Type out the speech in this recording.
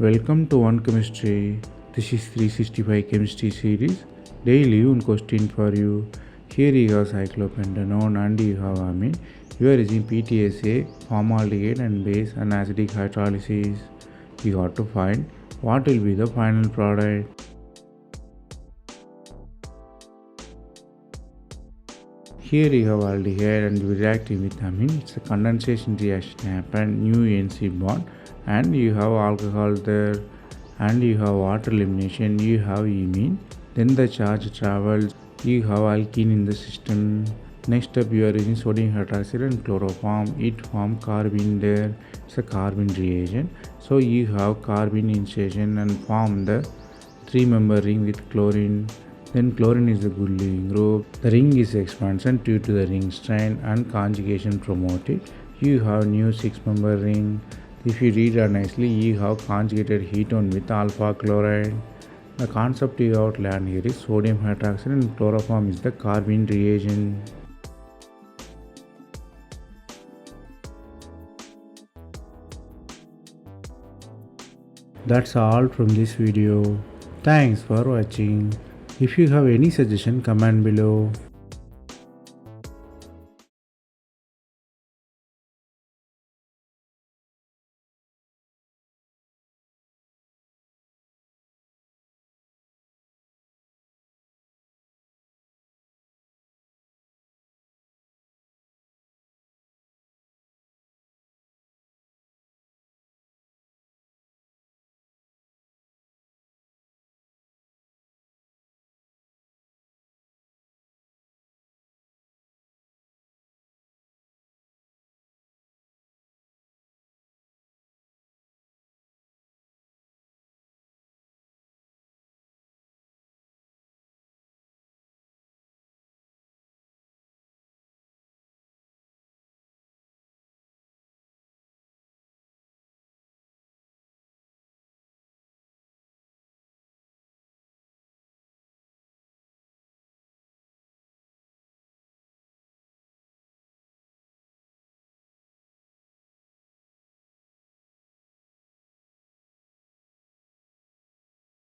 Welcome to One Chemistry. This is 365 Chemistry series. Daily one question for you. Here you have cyclopentanone and you have amine. You are using PTSA, formaldehyde and base and acidic hydrolysis. You have to find what will be the final product. Here you have aldehyde and reactive with amine. It's a condensation reaction happen, new NC bond, and you have alcohol there, and you have water elimination, you have imine. Then the charge travels, you have alkene in the system. Next up you are using sodium hydroxide and chloroform. It form carbene there. It's a carbene reagent. So you have carbene insertion and form the 3-member ring with chlorine. Then chlorine is a good leaving group. The ring is expansion due to the ring strain and conjugation promoted. You have new 6-member ring. If you read it nicely, you have conjugated ketone with alpha chloride. The concept you have to learn here is sodium hydroxide and chloroform is the carbene reagent. That's all from this video. Thanks for watching. If you have any suggestion, comment below.